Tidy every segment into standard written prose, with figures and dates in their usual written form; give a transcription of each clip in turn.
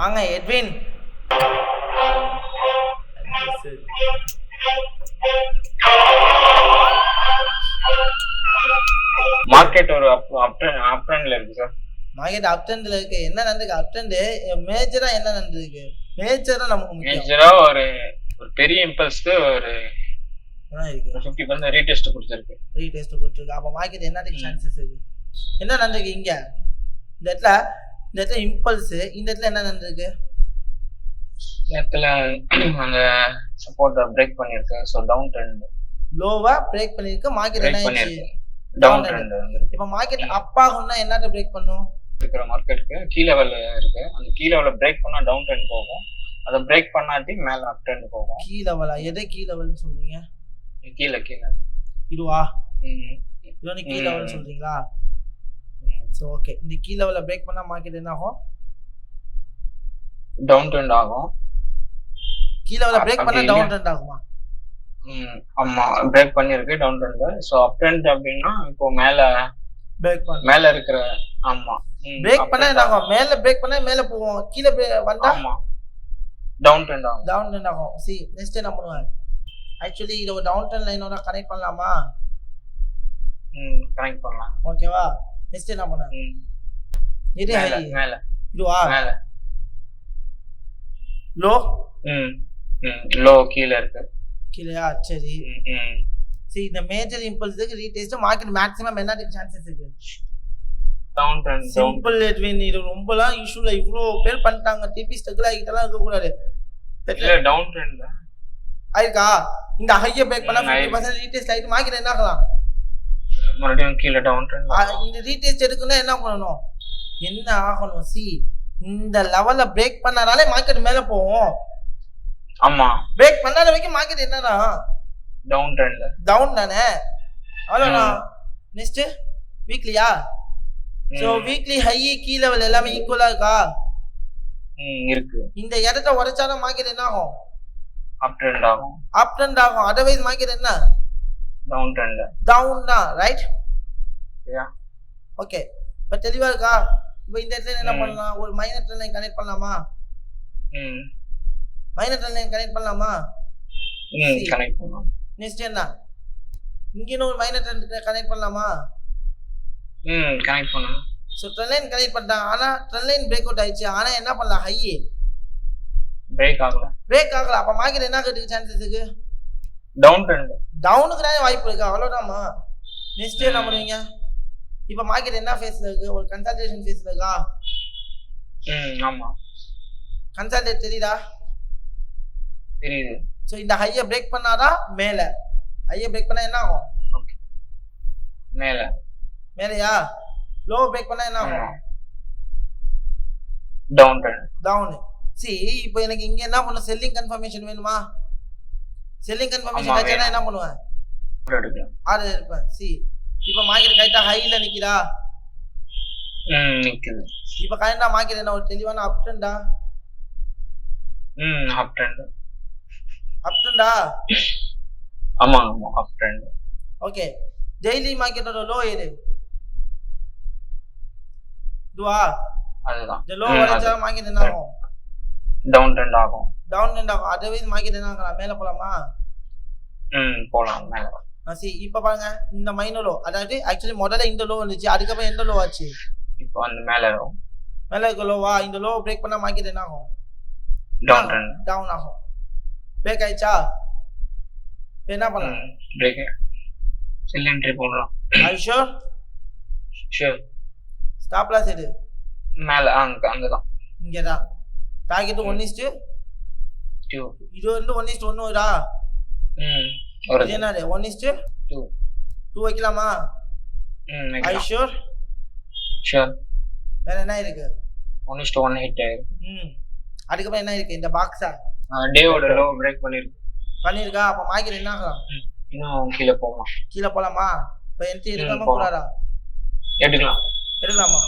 வாங்க Edwin. Market ஒரு அப் ட்ரெண்ட்ல இருக்கு சார். மார்க்கெட் அப் ட்ரெண்ட்ல இருக்கு. என்ன நடந்துருக்கு அப் ட்ரெண்ட்? மேஜரா என்ன நடந்துருக்கு? மேஜரா நமக்கு முக்கியம். மேஜரா ஒரு பெரிய இம்பல்ஸ்க்கு ஒரு 50% ரீடெஸ்ட் கொடுத்திருக்கு. ரீடெஸ்ட் கொடுத்திருக்கு. அப்ப மார்க்கெட் என்னதுக்கு சான்சஸ் இருக்கு? என்ன நடந்துருக்கு இங்க? இந்த இடத்துல இம்பல்ஸ், இந்த இடத்துல என்ன நடந்துருக்கு? இடத்துல அந்த சப்போர்ட் பிரேக் பண்ணிருக்கு. So down trend. லோவா பிரேக் பண்ணிருக்கு. மார்க்கெட் என்ன ஆச்சு? டவுன் ட்ரெண்ட் வந்திருக்கு. இப்போ மார்க்கெட் அப் ஆகும்னா என்னட்ட பிரேக் பண்ணும்? இருக்கிற மார்க்கெட்டுக்கு கீ லெவல்ல இருக்கு. அந்த கீ லெவல்ல பிரேக் பண்ணா டவுன் ட்ரெண்ட் போகும். அத பிரேக் பண்ணாட்டி மேல அப் ட்ரெண்ட் போகும். கீ லெவலா? எதை கீ லெவல்னு சொல்றீங்க? கீழ இதுவா? இது கீ லெவல் சொல்றீங்களா? So okay. இந்த கீ லெவல்ல பிரேக் பண்ணா மார்க்கெட் என்ன ஆகும்? டவுன் ட்ரெண்ட் ஆகும். கீ லெவல்ல பிரேக் பண்ணா டவுன் ட்ரெண்ட் ஆகுமா? ஆமா, பிரேக் பண்ணிருக்கு down trend. So up trend அப்படினா இப்போ மேல பிரேக் பண்ண மேல இருக்கிற ஆமா பிரேக் பண்ணா என்ன ஆகும்? மேல பிரேக் பண்ணா மேல போவோம். கீழ வந்தா ஆமா டவுன் ட்ரெண்ட் ஆகும். டவுன் ட்ரெண்ட் ஆகும். see நெக்ஸ்ட் என்ன பண்ணுவாங்க? ஆக்சுவலி இத ஒரு டவுன் ட்ரெண்ட் லைனோட கனெக்ட் பண்ணலாமா? கனெக்ட் பண்ணலாம். ஓகேவா? நெக்ஸ்ட் என்ன பண்ணுவாங்க? இது ஹை மேல இதுவா? மேல லோ லோ கீழ இருக்கு. கீழயா? சரி. see இந்த மேஜர் இம்பல்ஸ்க்கு ரீடெஸ்ட் மார்க்கெட் மேக்ஸिमम என்னதுக்கு சான்சஸ் இருக்கு? Down trend. Simple Edwin. இது ரொம்பலாம் இஷ்யூல இவ்ளோ பேர் பண்ணிட்டாங்க. டிபி ஸ்டக்ல ஆகிட்டலாம் இருக்க கூடாது. இல்ல டவுன் ட்ரெண்ட் ஆயிருக்கா? இந்த ஹைய பிரேக் பண்ணா 50% ரீடெஸ்ட் ஆயிட்டு மார்க்கெட் என்ன ஆகலாம்? மறுபடியும் கீழ டவுன் ட்ரெண்ட். இந்த ரீடெஸ்ட் எடுக்கணும்னா என்ன பண்ணணும்? என்ன ஆகணும்? see இந்த லெவல்ல பிரேக் பண்ணாலே மார்க்கெட் மேல போகும். ஆமா, பிரேக் பண்ணாத வரைக்கும் மார்க்கெட் என்னடா? Down trend. டவுன் தானே. அவ்வளவுதான். நெக்ஸ்ட் வீக்லியா? So weekly high key level எல்லாமே ஈக்குவலா இருக்கா? இருக்கு. இந்த இடத்தை உடைச்சாலும் மார்க்கெட் என்ன ஆகும்? அப் ட்ரெண்ட் ஆகும். அப் ட்ரெண்ட் ஆகும். அதர்வைஸ் மார்க்கெட் என்ன? Down trend. டவுன் தான், ரைட்? யா. ஓகே. இப்ப தெளிவா இருக்கா? இப்போ இந்த இடத்துல என்ன பண்ணலாம்? ஒரு மைனர் ட்ரெண்ட் லைன் கனெக்ட் பண்ணலாமா? மைனர் ட்ரெண்ட் லைன் கனெக்ட் பண்ணலாமா? கனெக்ட் பண்ணலாம். நெக்ஸ்ட் என்ன? இங்க ஒரு மைனர் ட்ரெண்ட் கனெக்ட் பண்ணலாமா? கனெக்ட் பண்ணலாம். சோ ட்ரெண்ட் லைன் கனெக்ட் பண்ணிட்டாங்க. ஆனா ட்ரெண்ட் லைன் பிரேக் அவுட் ஆயிடுச்சு. ஆனா என்ன பண்ணலாம்? ஹை பிரேக் ஆகல. பிரேக் ஆகல. அப்ப மார்க்கெட் என்ன ஆகிறதுக்கு சான்சஸ் இருக்கு? Down trend. டவுனுக்கு தான் வாய்ப்பு இருக்கு. அவ்வளவுதான்மா. நெக்ஸ்ட் என்ன பண்ணுவீங்க? இப்ப மார்க்கெட் என்ன ஃபேஸ்ல இருக்கு? ஒரு கன்சல்டேஷன் ஃபேஸ்ல இருக்கா? ஆமா. கன்சல்டேட் தெரியுதா? தெரியுது. சோ இந்த ஹைய பிரேக் பண்ணாதான் மேல. ஹைய பிரேக் பண்ணா என்ன ஆகும்? ஓகே. மேல. மேலயா? லோ பிரேக் பண்ணா என்ன ஆகும்? Down trend. டவுன். see இப்போ எனக்கு இங்க என்ன பண்ணனும்? செல்லிங் கன்ஃபர்மேஷன் வேணுமா? செல்லிங் கன்ஃபர்மேஷன் ஆச்சுனா என்ன பண்ணுவேன்? எடுக்கலாம். ஆர்டர் எடுப்பேன். see இப்போ மார்க்கெட் கைட்டா ஹைல நிக்குதா? நிக்குது. இப்போ கைட்டா மார்க்கெட் என்ன ஒரு தெளிவான அப் ட்ரெண்டா? அப் ட்ரெண்ட். அப் ட்ரெண்டா? ஆமா ஆமா அப் ட்ரெண்ட். ஓகே. டெய்லி மார்க்கெட்டோட லோ எது? இதுவா? அதுதான். இந்த லோ வரைச்சா மார்க்கெட் என்ன ஆகும்? டவுன் ட்ரெண்ட் ஆகும். டவுன் ட்ரெண்ட் ஆகும். அதர்வைஸ் மார்க்கெட் என்ன ஆகலாம்? மேல போலாமா? போலாம் மேல. see இப்போ பாருங்க இந்த மைனர் லோ, அதாவது ஆக்சுவலி முதல்ல இந்த லோ வந்துச்சு. அதுக்கு அப்புறம் எந்த லோ ஆச்சு? இப்போ அந்த மேல வரும். மேல இருக்க லோவா? இந்த லோ பிரேக் பண்ணா மார்க்கெட் என்ன ஆகும்? Down trend. டவுன் ஆகும். பிரேக் ஆயிச்சா? என்ன பண்ணலாம்? பிரேக். செல் என்ட்ரி போடலாம். are you sure? sure. Stop loss எடு. மேல அங்கதான். இங்க தான். டார்கெட் 1:2. இது வந்து 1:1 வரா? வருது. என்னது 1:2? 2 வைக்கலாமா? are you sure? sure. வேற என்ன இருக்கு? 1:1 ஹிட் ஆயிருக்கு. அதுக்கு அப்புறம் என்ன இருக்கு? இந்த பாக்ஸா டேவோட லோ பிரேக் பண்ணிருக்கா? அப்ப மார்க்கெட் என்ன ஆகலாம்? இன்னும் கீழ போகலாம். கீழ போலாமா? இப்ப என்ட்ரி எடுக்கலாமா கூடாதா? எடுக்கலாம். எடுக்கலாமா?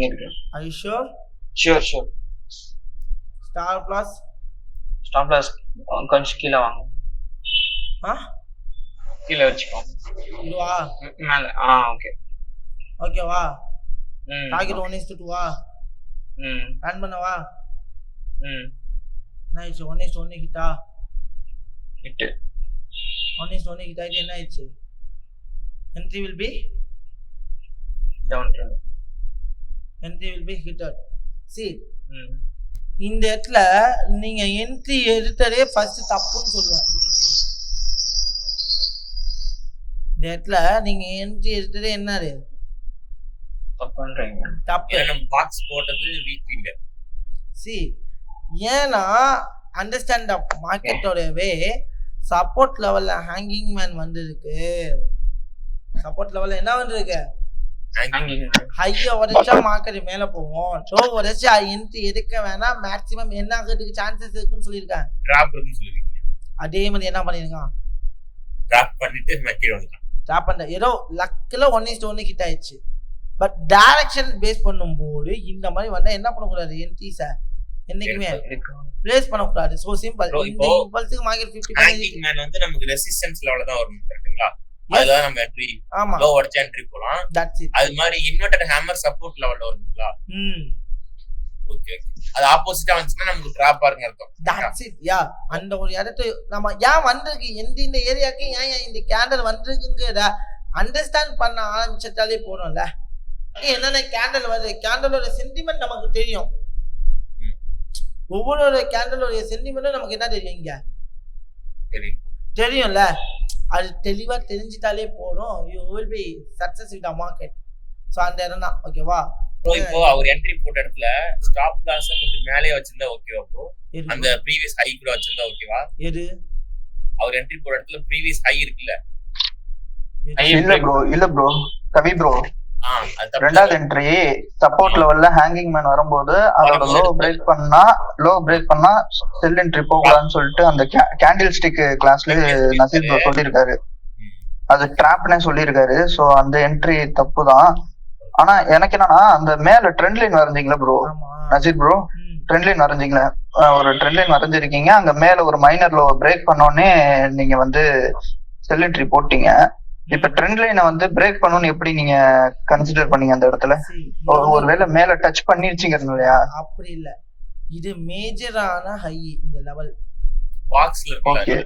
எடுக்கலாம். are you sure? sure. Stop loss கொஞ்சம் கீழ வாங்க. கீழ வச்சுக்கோ. இதுவா? மேல. ஓகே. ஓகேவா? டார்கெட் 1:2 ரன் பண்ணவா? என்ன ஆயிடுச்சு 1:1 கிட்டா ஹிட் 1:1 கிட்ட ஆயிட்டு என்ன ஆயிடுச்சு entry will be down trend entry will be hit. see இந்த இடத்துல நீங்க என்ட்ரி எடுத்ததே ஃபர்ஸ்ட் தப்புன்னு சொல்லுவேன். இந்த இடத்துல நீங்க என்ட்ரி எடுத்ததே என்னது தப்புன்றீங்க. தப்பு. நம்ம பாக்ஸ் போட்டது வீக்லில. see ஏன்னா அண்டர்ஸ்டாண்ட் த மார்க்கெட்டோட வே சப்போர்ட் லெவல்ல ஹேங்கிங் மேன் வந்திருக்கு. சப்போர்ட் லெவல்ல என்ன வந்திருக்கு ஹையா உடைச்சா மார்க்கெட் மேல போவோம். லோ உடைச்சா என்ட்ரி எடுக்க வேணாம். மேக்ஸிமம் என்ன ஆகிறதுக்கு சான்சஸ் இருக்குன்னு சொல்லியிருக்கேன். டிராப் இருக்குன்னு சொல்லிருக்கீங்க. அதே மாதிரி என்ன பண்ணிருக்கான் டிராப் பண்ணிட்டு மெக்கீழ வந்துட்டான். டிராப் பண்ண ஏதோ லக்ல 1:1 ஹிட் ஆயிடுச்சு. பட் டைரக்ஷன் பேஸ் பண்ணும்போது இந்த மாதிரி வந்தா என்ன பண்ணக்கூடாது என்ட்ரிஸ என்னைக்குமே பிளேஸ் பண்ணக்கூடாது. So simple. இந்த இம்பல்ஸ்க்கு மார்க்கெட் 50% ஹேங்கிங் மேன் வந்து நமக்கு ரெசிஸ்டன்ஸ் லெவல்ல தான் வரும் கரெக்ட்டுங்களா? அதுதான் நம்ம என்ட்ரி லோ உடைச்ச என்ட்ரி போலாம். That's it. அது மாதிரி இன்வெர்ட்டட் ஹேமர் சப்போர்ட் லெவல்ல வரும்ங்களா? ஓகே அது ஆப்போசிட்டா வந்துச்சுன்னா நமக்கு டிராப் ஆகுங்க அர்த்தம். That's it. யா அந்த ஒரு இடத்து நம்ம ஏன் வந்திருக்கு இந்த ஏரியாக்கு ஏன் இந்த கேண்டல் வந்திருக்குங்கற அண்டர்ஸ்டாண்ட் பண்ண ஆரம்பிச்சிட்டாலே போறோம்ல. என்னென்ன கேண்டல் வருது கேண்டலோட சென்டிமெண்ட் நமக்கு தெரியும். ஒவ்வொரு கேண்டலோட சென்டிமெண்ட்டும் நமக்கு என்ன தெரியும் இங்க தெரியும்ல. அது தெளிவா தெரிஞ்சிட்டாலே போறோம். You will be success with the market. So அந்த இடம் தான் ஓகேவா. இப்போ அவர் என்ட்ரி போட்ட இடத்துல ஸ்டாப் லாஸ் கொஞ்சம் மேலே வச்சிருந்தா ஓகேவா ப்ரோ? அந்த ப்ரீவியஸ் ஹை கூட வச்சிருந்தா ஓகேவா? எது அவர் என்ட்ரி போட்ட இடத்துல ப்ரீவியஸ் ஹை இருக்குல்ல? இல்ல ப்ரோ கவி ப்ரோ ரெண்டாவது என்ட்ரி சப்போர்ட் லெவல்ல ஹேங்கிங் மேன் வரும்போது அதோட லோ பிரேக் பண்ணா செல் என்ட்ரி போகலாம்னு சொல்லிட்டு அந்த கேண்டில் ஸ்டிக் கிளாஸ்ல நசீர் ப்ரோ சொல்லியிருக்காரு. அது ட்ராப்னே சொல்லியிருக்காரு. சோ அந்த என்ட்ரி தப்பு தான். ஆனா எனக்கு என்னன்னா அந்த மேல ட்ரெண்ட் லைன் வரைஞ்சீங்களா bro Naseer bro? Trend line வரைஞ்சீங்களா? ஒரு ட்ரெண்ட் லைன் வரைஞ்சிருக்கீங்க. அங்க மேல ஒரு மைனர் லோ பிரேக் பண்ணோடனே நீங்க வந்து செல் என்ட்ரி போட்டீங்க. இப்ப ட்ரெண்ட் லைனை வந்து பிரேக் பண்ணனும் எப்படி நீங்க கன்சிடர் பண்ணீங்க அந்த இடத்துல? ஒருவேளை மேல டச் பண்ணிருச்சீங்க இல்லையா? அப்படி இல்ல. இது மேஜரான ஹை இந்த லெவல் பாக்ஸ்ல ஓகே.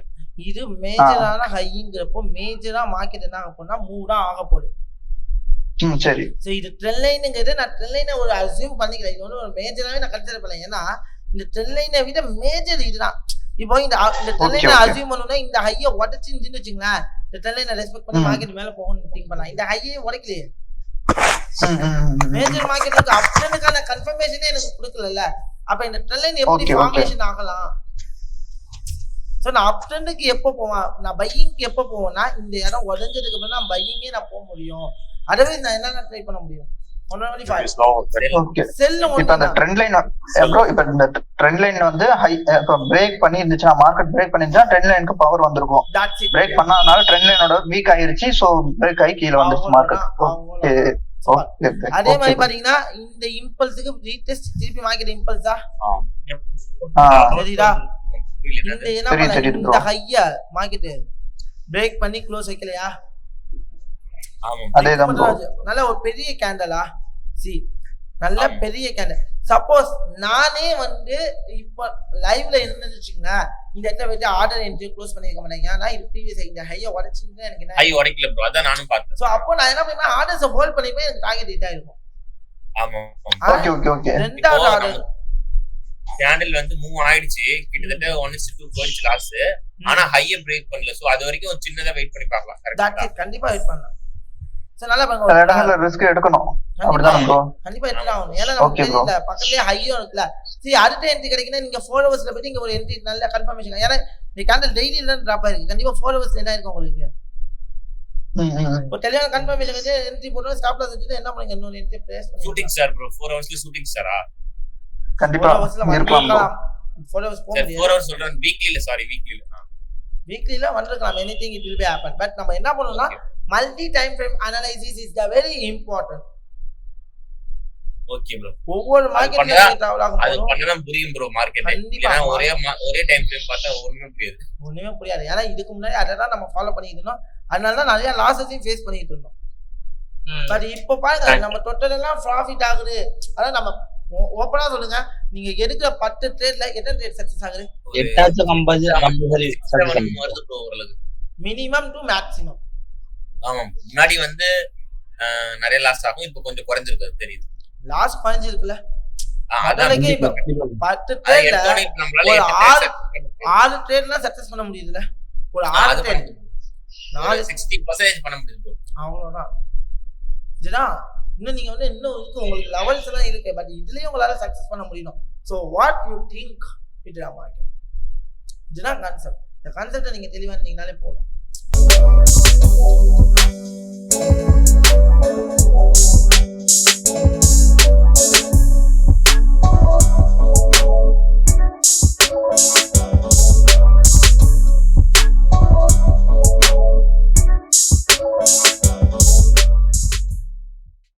இது மேஜரான ஹைங்கிறப்போ மேஜரா மார்க்கெட் என்ன ஆக போனா மூவ் தான் ஆக போகுது. சரி. சோ இது ட்ரெண்ட் லைன்ங்கிறது நான் ட்ரெண்ட் லைனை ஒரு அஸ்யூம் பண்ணிக்கிறேன். இது வந்து ஒரு மேஜராவே நான் கன்சிடர் பண்ணல. ஏன்னா இந்த ட்ரெண்ட் லைனை விட மேஜர் இதுதான். இப்போ இந்த ட்ரெண்ட் லைனை அஸ்யூம் பண்ணனும்னா இந்த ஹையை உடைச்சிருந்துன்னு வச்சுங்களேன். இந்த ட்ரெண்ட் லைனை ரெஸ்பெக்ட் பண்ணி மார்க்கெட் மேல போகும்னு திங்க் பண்ணலாம். இந்த ஹையை உடைக்கலையே. மேஜர் மார்க்கெட்க்கு அப்டனுக்கான கன்ஃபர்மேஷனே எனக்கு கொடுக்கலல்ல. அப்ப இந்த ட்ரெண்ட் லைன் எப்படி ஃபார்மேஷன் ஆகலாம்? சோ நான் அப்டனுக்கு எப்போ போவேன்? நான் பையிங்க்கு எப்போ போவேன்னா இந்த இடம் உடைஞ்சதுக்கு அப்புறம் நான் பையிங்கே நான் போக முடியும். அதர்வைஸ் நான் என்ன ட்ரை பண்ண முடியும்? பிரேக் பண்ணி இருந்துச்சுன்னா மார்க்கெட் பிரேக் பண்ணிருந்தா ட்ரெண்ட் லைனுக்கு பவர் வந்திருக்கும். பிரேக் பண்ணாதனால ட்ரெண்ட் லைனோட வீக் ஆயிருச்சு. சோ பிரேக் ஆகி கீழ வந்துச்சு மார்க்கெட். அதே மாதிரி பாத்தீங்கன்னா இந்த இம்பல்ஸ்க்கு ரீடெஸ்ட் திருப்பி மார்க்கெட் இம்பல்ஸா சரிடா. இந்த என்ன இந்த ஹையா மார்க்கெட் பிரேக் பண்ணி க்ளோஸ் வைக்கலையா? நல்ல ஒரு பெரிய கேண்டலா நல்ல பெரிய கேண்டல். சப்போஸ் நானே வந்து இப்ப லைவ்ல இருந்துச்சுங்க இந்த இடத்துல வச்சு ஆர்டர் என்ட்ரி க்ளோஸ் பண்ணிருக்க மாட்டேங்க. நான் இது ப்ரீவியஸ் இந்த ஹையை உடைச்சிருந்தேன். எனக்கு ஹை உடைக்கல ப்ரோ, அதான் நானும் பார்த்தேன். சோ அப்போ நான் என்ன பண்ணுவேன் ஆர்டர்ஸ் ஹோல்ட் பண்ணிப்பேன். எனக்கு டார்கெட் ஹிட் ஆயிருக்கும். ஆமா ஓகே ஓகே ஓகே. ரெண்டாவது ஆர்டர் கேண்டில் வந்து மூவ் ஆயிடுச்சு. கிட்டத்தட்ட 1:2 போயிடுச்சு லாஸ். ஆனா ஹையை பிரேக் பண்ணல. சோ அது வரைக்கும் ஒரு சின்னதா வெயிட் பண்ணி பார்க்கலாம். கரெக்ட்டா? கண்டிப்பா வெயிட் பண்ணலாம். சோ நல்லா பாருங்க. அந்த இடத்துல ரிஸ்க் எடுக்கணும். அப்படிதான் ப்ரோ. கண்டிப்பா எடுக்கணும். ஏன்னா நமக்கு தெரியல பக்கத்துலயே ஹையும் இருக்குல. அடுத்த என்ட்ரி கிடைக்குன்னா நீங்க 4 ஹவர்ஸ்ல போய் நீங்க ஒரு என்ட்ரி நல்ல கன்ஃபர்மேஷன். ஏன்னா இந்த கேண்டில் டெய்லி தான் டிராப் ஆயிருக்கு. கண்டிப்பா 4 ஹவர்ஸ்ல என்ன இருக்கும் உங்களுக்கு? ஒரு தெளிவான கன்ஃபர்மேஷன் வந்து என்ட்ரி போட்டு ஸ்டாப் லாஸ் வச்சுட்டு என்ன பண்ணுங்க இன்னொரு என்ட்ரி பிளேஸ் பண்ணி ஷூட்டிங் ஸ்டார் ப்ரோ 4 ஹவர்ஸ்ல ஷூட்டிங் ஸ்டாரா? கண்டிப்பா இருக்கலாம். 4 ஹவர்ஸ் போக முடியாது. 4 ஹவர்ஸ் சொல்றேன் வீக்லில. சாரி வீக்லில. வீக்லில வந்திருக்கலாம். Anything it will be happen. But நம்ம என்ன பண்ணனும்னா multi time frame analysis is the very important. Okay bro. ஒவ்வொரு மார்க்கெட்ல டிராவல் ஆகும். அது பண்ணா புரியும் ப்ரோ மார்க்கெட். ஏன்னா ஒரே டைம் ஃப்ரேம் பார்த்தா ஒண்ணுமே புரியாது. ஒண்ணுமே புரியாது. ஏன்னா இதுக்கு முன்னாடி அத தான் நம்ம ஃபாலோ பண்ணிட்டு இருந்தோம். அதனால தான் நிறைய லாஸஸையும் ஃபேஸ் பண்ணிட்டு இருந்தோம். பட் இப்போ பாருங்க நம்ம டோட்டல் எல்லாம் ப்ராஃபிட் ஆகுது. அதான் நம்ம ஓப்பனா சொல்லுங்க, நீங்க எடுக்கிற 10 ட்ரேட்ல எத்தனை ட்ரேட் சக்சஸ் ஆகுது? 8 கம்பல்சரி வருது ப்ரோ ஓரளவு. Minimum to maximum. ஆமா முன்னாடி வந்து நிறைய லாஸ் ஆகும், இப்போ கொஞ்சம் குறைஞ்சிருக்கு தெரியுது. லாஸ் குறைஞ்சிருக்குல்ல. அதான் அதனால இப்ப 10 ட்ரேட்ல ஒரு 6 ட்ரேட்லாம் சக்சஸ் பண்ண முடியுதுல. ஒரு 6 ட்ரேட் 60% பண்ண முடியுது ப்ரோ. அவ்வளவுதான். இதுதான் இன்னும் நீங்க வந்து இன்னும் இருக்கு, உங்களுக்கு லெவல்ஸ் எல்லாம் இருக்கு, பட் இதுலயும் உங்களால சக்சஸ் பண்ண முடியும். So what you think with the market, இதுதான் கான்செப்ட். இந்த கான்செப்டை நீங்க தெளிவா இருந்தீங்கனாலே போதும்.